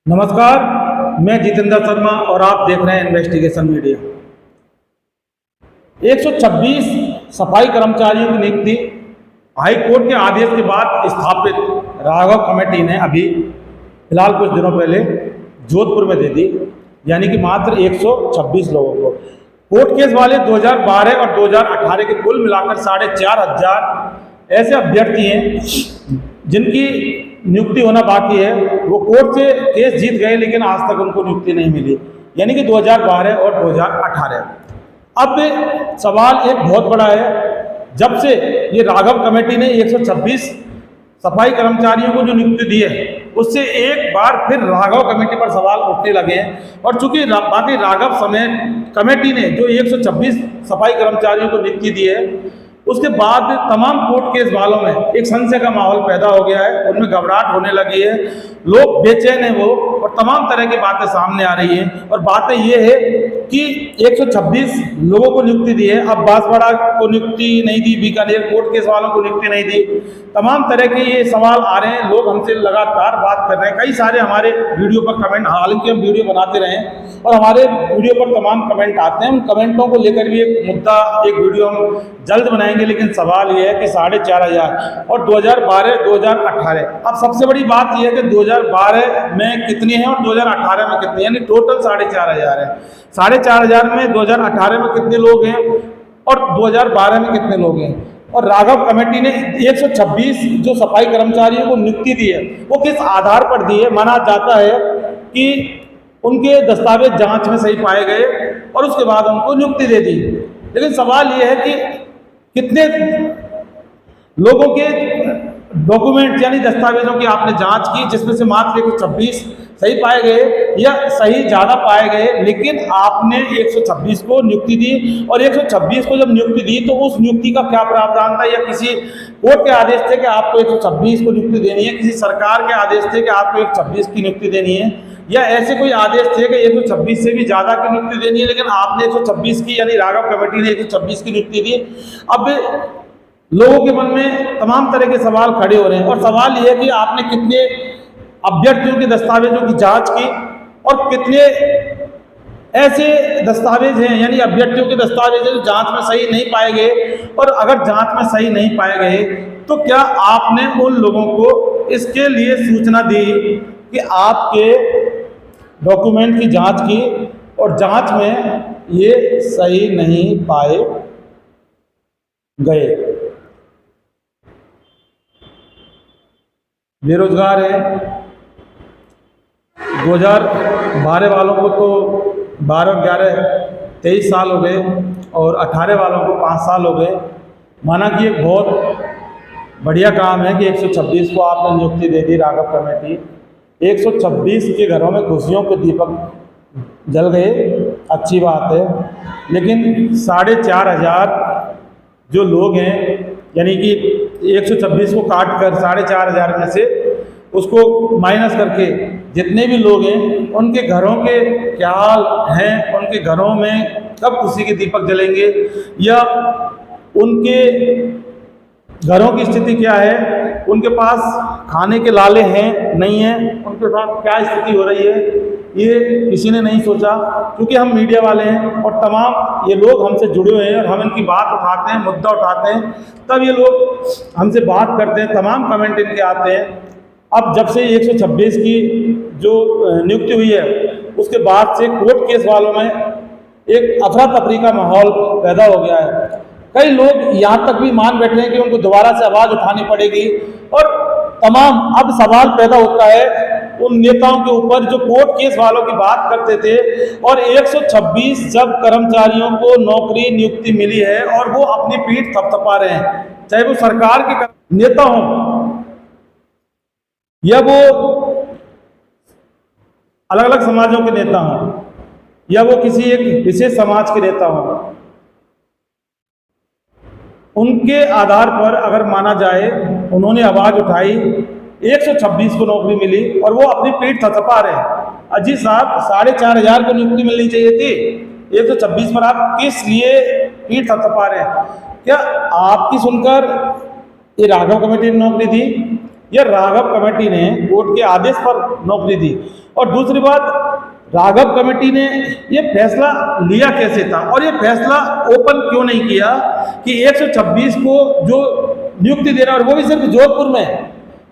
नमस्कार, मैं जितेंद्र शर्मा और आप देख रहे हैं इन्वेस्टिगेशन मीडिया। 126 सफाई कर्मचारियों की नियुक्ति हाई कोर्ट के आदेश के बाद स्थापित राघव कमेटी ने अभी फिलहाल कुछ दिनों पहले जोधपुर में दे दी, यानी कि मात्र 126 लोगों को। कोर्ट केस वाले 2012 और 2018 के कुल मिलाकर 4,500 ऐसे अभ्यर्थी हैं जिनकी नियुक्ति होना बाकी है। वो कोर्ट से केस जीत गए लेकिन आज तक उनको नियुक्ति नहीं मिली, यानी कि 2012 और 2018। अब सवाल एक बहुत बड़ा है, जब से ये राघव कमेटी ने 126 सफाई कर्मचारियों को जो नियुक्ति दी है, उससे एक बार फिर राघव कमेटी पर सवाल उठने लगे हैं। और चूंकि बाकी राघव समेत कमेटी ने जो 126 सफाई कर्मचारियों को नियुक्ति दी है, उसके बाद तमाम कोर्ट केस वालों में एक संशय का माहौल पैदा हो गया है, उनमें घबराहट होने लगी है, लोग बेचैन हैं वो, और तमाम तरह की बातें सामने आ रही हैं। और बातें ये है कि 126 लोगों को नियुक्ति दी है, अब बांसवाड़ा को नियुक्ति नहीं दी, बीकानेर कोर्ट केस वालों को नियुक्ति नहीं दी, तमाम तरह के ये सवाल आ रहे हैं। लोग हमसे लगातार बात कर रहे हैं, कई सारे हमारे वीडियो पर कमेंट, हालांकि हम वीडियो बनाते रहे और हमारे वीडियो पर तमाम कमेंट आते हैं, उन कमेंटों को लेकर भी एक मुद्दा, एक वीडियो हम जल्द बनाएंगे। लेकिन सवाल ये है कि 4,500 और 2012 2018, अब सबसे बड़ी बात यह है कि 2012 में कितनी है और 2018 में कितनी है, यानी टोटल 4,500 है। 4,500 में 2018 में कितने लोग हैं और 2012 में कितने लोग हैं। और राघव कमेटी ने 126 जो सफाई कर्मचारियों को नियुक्ति दी है, वो किस आधार पर दी है। माना जाता है कि उनके दस्तावेज जांच में सही पाए गए और उसके बाद उनको नियुक्ति दे दी। लेकिन सवाल ये है कि कितने लोगों के डॉक्यूमेंट यानी दस्तावेजों की आपने जांच की, जिसमें से मात्र 126 सही पाए गए या सही ज़्यादा पाए गए, लेकिन आपने 126 को नियुक्ति दी। और 126 को जब नियुक्ति दी तो उस नियुक्ति का क्या प्रावधान था, या किसी कोर्ट के आदेश थे कि आपको 126 को नियुक्ति देनी है, किसी सरकार के आदेश थे कि आपको 126 की नियुक्ति देनी है, या ऐसे कोई आदेश थे कि 126 से भी ज़्यादा की नियुक्ति देनी है, लेकिन आपने 126 की, यानी राघव कमेटी ने 126 की नियुक्ति दी। अब लोगों के मन में तमाम तरह के सवाल खड़े हो रहे हैं। और सवाल यह है कि आपने कितने अभ्यर्थियों के दस्तावेजों की जांच की और कितने ऐसे दस्तावेज हैं, यानी अभ्यर्थियों के दस्तावेज जो जांच में सही नहीं पाए गए, और अगर जांच में सही नहीं पाए गए तो क्या आपने उन लोगों को इसके लिए सूचना दी कि आपके डॉक्यूमेंट की जांच की और जांच में ये सही नहीं पाए गए। बेरोजगार है, 2012 वालों को तो 12, 11, 23 साल हो गए और 18 वालों को 5 साल हो गए। माना कि एक बहुत बढ़िया काम है कि 126 को आपने नियुक्ति दे दी राघव कमेटी। 126 के घरों में खुशियों के दीपक जल गए, अच्छी बात है। लेकिन 4,500 जो लोग हैं, यानी कि 126 को काट कर 4,500 में से उसको माइनस करके जितने भी लोग हैं, उनके घरों के क्या हाल हैं, उनके घरों में कब खुशी के दीपक जलेंगे, या उनके घरों की स्थिति क्या है, उनके पास खाने के लाले हैं नहीं हैं, उनके साथ क्या स्थिति हो रही है, ये किसी ने नहीं सोचा। क्योंकि हम मीडिया वाले हैं और तमाम ये लोग हमसे जुड़े हुए हैं और हम इनकी बात उठाते हैं, मुद्दा उठाते हैं, तब ये लोग हमसे बात करते हैं, तमाम कमेंट इनके आते हैं। अब जब से 126 की जो नियुक्ति हुई है, उसके बाद से कोर्ट केस वालों में एक अफरा तफरी का माहौल पैदा हो गया है। कई लोग यहाँ तक भी मान बैठे हैं कि उनको दोबारा से आवाज़ उठानी पड़ेगी। और तमाम अब सवाल पैदा होता है उन नेताओं के ऊपर जो कोर्ट केस वालों की बात करते थे, और 126 जब कर्मचारियों को नौकरी नियुक्ति मिली है और वो अपनी पीठ थपथपा रहे हैं, चाहे वो सरकार के नेता हों या वो अलग अलग समाजों के नेता हों या वो किसी एक विशेष समाज के नेता हों, उनके आधार पर अगर माना जाए उन्होंने आवाज़ उठाई, 126 को नौकरी मिली और वो अपनी पीठ थपथपा रहे हैं। अजी साहब, 4,500 को नियुक्ति मिलनी चाहिए थी, 126 पर आप किस लिए पीठ थपथपा रहे हैं? क्या आपकी सुनकर ये राघव कमेटी ने नौकरी दी या राघव कमेटी ने कोर्ट के आदेश पर नौकरी दी? और दूसरी बात, राघव कमेटी ने ये फैसला लिया कैसे था और ये फैसला ओपन क्यों नहीं किया कि 126 को जो नियुक्ति दे रहा है और वो भी सिर्फ जोधपुर में,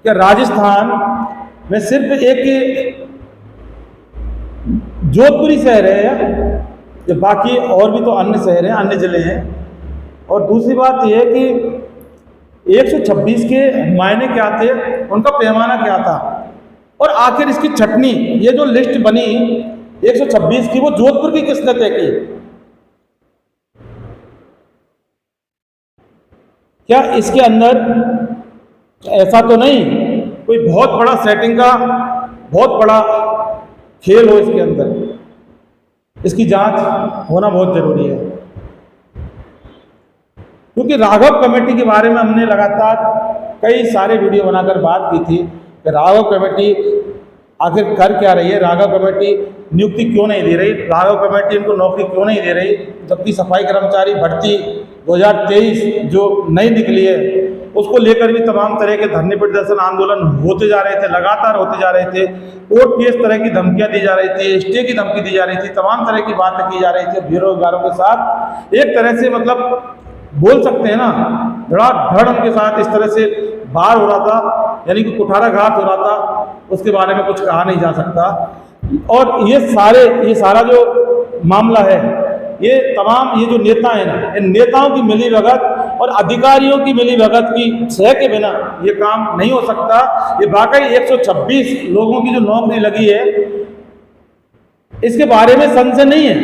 क्या राजस्थान में सिर्फ एक जोधपुर ही शहर है, जो बाकी और भी तो अन्य शहर हैं, अन्य जिले हैं। और दूसरी बात यह है कि 126 के मायने क्या थे, उनका पैमाना क्या था, और आखिर इसकी छटनी, ये जो लिस्ट बनी 126 की, वो जोधपुर की किसने तय की? क्या इसके अंदर ऐसा तो नहीं कोई बहुत बड़ा सेटिंग का बहुत बड़ा खेल हो इसके अंदर? इसकी जांच होना बहुत जरूरी है, क्योंकि राघव कमेटी के बारे में हमने लगातार कई सारे वीडियो बनाकर बात की थी कि राघव कमेटी आखिर कर क्या रही है, राघव कमेटी नियुक्ति क्यों नहीं दे रही, राघव कमेटी इनको नौकरी क्यों नहीं दे रही, जबकि सफाई कर्मचारी भर्ती 2023 जो नई निकली है उसको लेकर भी तमाम तरह के धरने प्रदर्शन आंदोलन होते जा रहे थे, लगातार होते जा रहे थे। कोर्ट की इस तरह की धमकियां दी जा रही थी, स्टे की धमकी दी जा रही थी, तमाम तरह की बातें की जा रही थी बेरोजगारों के साथ। एक तरह से मतलब बोल सकते हैं ना, धड़ाधड़ उनके साथ इस तरह से बार हो रहा था, यानी कि कुठाराघात हो रहा था, उसके बारे में कुछ कहा नहीं जा सकता। और ये सारा जो मामला है, ये तमाम ये जो नेता हैं ना, इन नेताओं की मिलीभगत और अधिकारियों की मिलीभगत की सह के बिना ये काम नहीं हो सकता। ये वाकई 126 लोगों की जो नौकरी लगी है, इसके बारे में संशय नहीं है।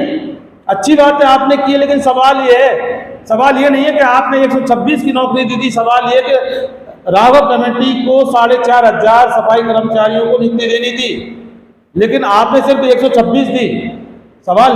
अच्छी बात है आपने की है, लेकिन सवाल ये नहीं है कि आपने 126 की नौकरी दी थी। सवाल ये कि राघव कमेटी को 4500 सफाई कर्मचारियों को नियुक्ति देनी थी, लेकिन आपने सिर्फ 126 दी। सवाल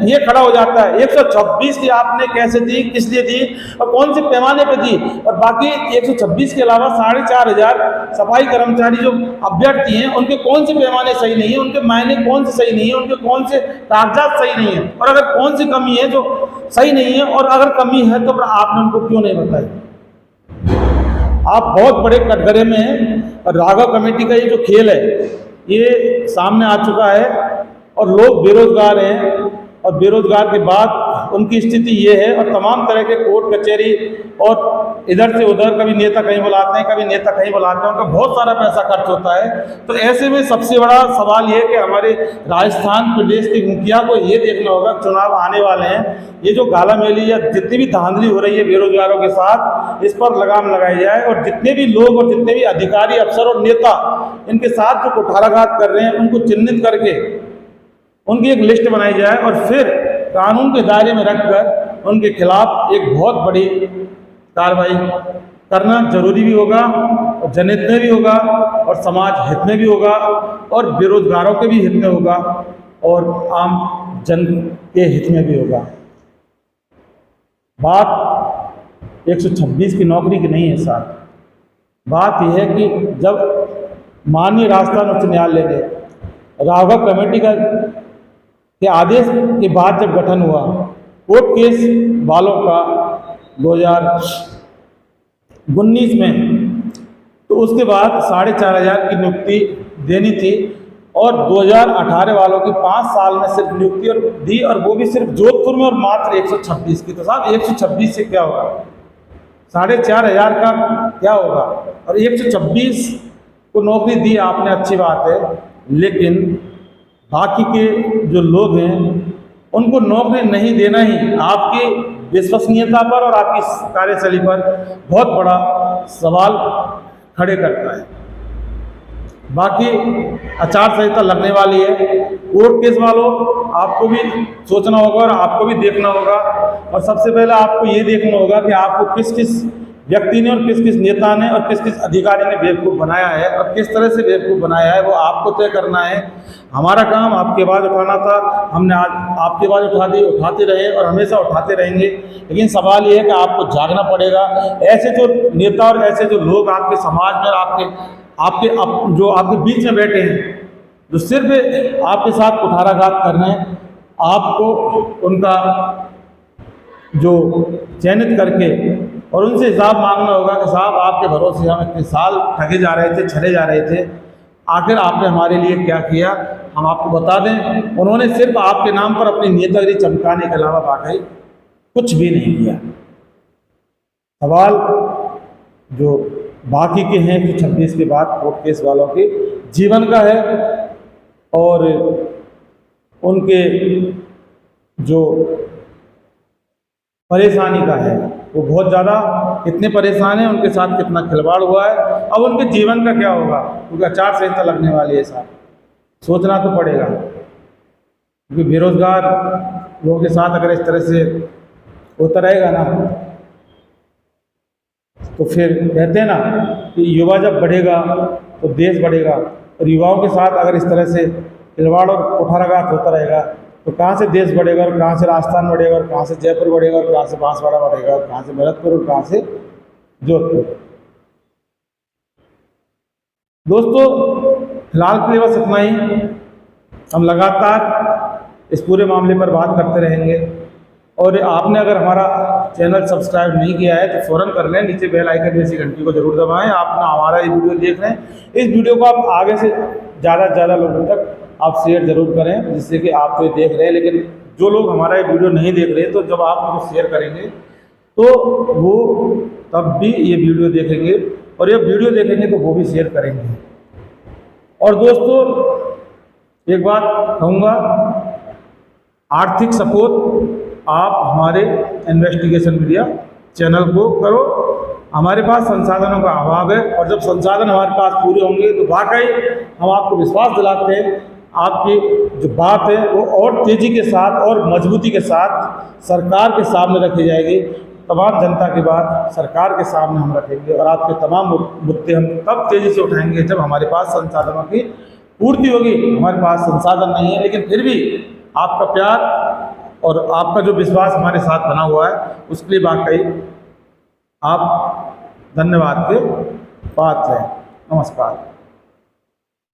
ये खड़ा हो जाता है, 126 की आपने कैसे दी, किस लिए दी और कौन से पैमाने पे दी? और बाकी 126 के अलावा 4500 सफाई कर्मचारी जो अभ्यर्थी हैं, उनके कौन से पैमाने सही नहीं है, उनके मायने कौन से सही नहीं है, उनके कौन से कागजात सही नहीं है, और अगर कौन सी कमी है जो सही नहीं है, और अगर कमी है तो आपने उनको क्यों नहीं बताई? आप बहुत बड़े कटघरे में हैं। और राघव कमेटी का ये जो खेल है, ये सामने आ चुका है और लोग बेरोजगार हैं, और बेरोजगार के बाद उनकी स्थिति ये है, और तमाम तरह के कोर्ट कचहरी और इधर से उधर, कभी नेता कहीं बुलाते हैं, कभी नेता कहीं बुलाते हैं, उनका बहुत सारा पैसा खर्च होता है। तो ऐसे में सबसे बड़ा सवाल ये है कि हमारे राजस्थान प्रदेश के मुखिया को ये देखना होगा, चुनाव आने वाले हैं, ये जो गाला मेली या जितनी भी धांधली हो रही है बेरोजगारों के साथ, इस पर लगाम लगाई जाए, और जितने भी लोग और जितने भी अधिकारी, अफसर और नेता इनके साथ जो कुठाराघात कर रहे हैं, उनको चिन्हित करके उनकी एक लिस्ट बनाई जाए, और फिर कानून के दायरे में रखकर उनके खिलाफ एक बहुत बड़ी कार्रवाई करना जरूरी भी होगा, और जनहित में भी होगा, और समाज हित में भी होगा, और बेरोजगारों के भी हित में होगा, और आम जन के हित में भी होगा। बात 126 की नौकरी की नहीं है साहब, बात यह है कि जब माननीय राजस्थान उच्च न्यायालय ने राघव कमेटी के आदेश के बाद जब गठन हुआ कोर्ट केस वालों का 2019 में, तो उसके बाद 4500 की नियुक्ति देनी थी, और 2018 वालों की 5 साल में सिर्फ नियुक्ति और दी, और वो भी सिर्फ जोधपुर में, और मात्र 126 की। तो साहब 126 से क्या होगा? 4500 का क्या होगा? और 126 को नौकरी दी आपने, अच्छी बात है, लेकिन बाकी के जो लोग हैं उनको नौकरी नहीं देना ही आपकी विश्वसनीयता पर और आपकी कार्यशैली पर बहुत बड़ा सवाल खड़े करता है। बाकी आचार संहिता लगने वाली है, कोर्ट केस वालों आपको भी सोचना होगा और आपको भी देखना होगा, और सबसे पहले आपको ये देखना होगा कि आपको किस किस व्यक्ति ने और किस किस नेता ने और किस किस अधिकारी ने बेवकूफ़ बनाया है, और किस तरह से बेवकूफ़ बनाया है वो आपको तय करना है। हमारा काम आपकी आवाज़ उठाना था, हमने आज आपकी आवाज़ उठा दी, उठाते रहे और हमेशा उठाते रहेंगे, लेकिन सवाल ये है कि आपको जागना पड़ेगा। ऐसे जो नेता और ऐसे जो लोग आपके समाज में जो आपके बीच में बैठे हैं, जो सिर्फ आपके साथ कुठाराघात कर रहे हैं, आपको उनका जो चयनित करके और उनसे हिसाब मांगना होगा कि साहब आपके भरोसे हम इतने साल ठगे जा रहे थे, छले जा रहे थे, आखिर आपने हमारे लिए क्या किया, हम आपको बता दें, उन्होंने सिर्फ आपके नाम पर अपनी नेतागिरी चमकाने के अलावा वाकई कुछ भी नहीं किया। सवाल जो बाकी के हैं 126 के बाद कोर्ट केस वालों के जीवन का है और उनके जो परेशानी का है, वो बहुत ज़्यादा कितने परेशान हैं, उनके साथ कितना खिलवाड़ हुआ है, अब उनके जीवन का क्या होगा, क्योंकि आचार संहिता लगने वाली है। साहब सोचना तो पड़ेगा, क्योंकि बेरोजगार लोगों के साथ अगर इस तरह से होता रहेगा ना, तो फिर कहते हैं ना कि युवा जब बढ़ेगा तो देश बढ़ेगा, और युवाओं के साथ अगर इस तरह से खिलवाड़ और कुठाराघात होता रहेगा तो कहाँ से देश बढ़ेगा, और कहाँ से राजस्थान बढ़ेगा, और कहाँ से जयपुर बढ़ेगा, और कहाँ से बांसवाड़ा बढ़ेगा, और कहाँ से भरतपुर, और कहाँ से जोधपुर। दोस्तों फिलहाल के लिए बस इतना ही। हम लगातार इस पूरे मामले पर बात करते रहेंगे, और आपने अगर हमारा चैनल सब्सक्राइब नहीं किया है तो फ़ौरन कर लें, नीचे बेल आइकन जैसी घंटी को जरूर दबाएं। आप ना हमारा ये वीडियो देख रहे हैं, इस वीडियो को आप आगे से ज़्यादा से ज़्यादा लोगों तक आप शेयर ज़रूर करें, जिससे कि आप तो ये देख रहे हैं, लेकिन जो लोग हमारा ये वीडियो नहीं देख रहे, तो जब आप उनको शेयर करेंगे तो वो तब भी ये वीडियो देखेंगे, और ये वीडियो देखेंगे तो वो भी शेयर करेंगे। और दोस्तों एक बात कहूँगा, आर्थिक सपोर्ट आप हमारे इन्वेस्टिगेशन मीडिया चैनल को करो। हमारे पास संसाधनों का अभाव है, और जब संसाधन हमारे पास पूरे होंगे तो वाकई हम आपको विश्वास दिलाते हैं, आपकी जो बात है वो और तेज़ी के साथ और मजबूती के साथ सरकार के सामने रखी जाएगी। तमाम जनता की बात सरकार के सामने हम रखेंगे, और आपके तमाम मुद्दे हम तब तेज़ी से उठाएंगे जब हमारे पास संसाधनों की पूर्ति होगी। हमारे पास संसाधन नहीं है, लेकिन फिर भी आपका प्यार और आपका जो विश्वास हमारे साथ बना हुआ है, उसके लिए वाकई आप धन्यवाद के पात्र हैं। नमस्कार।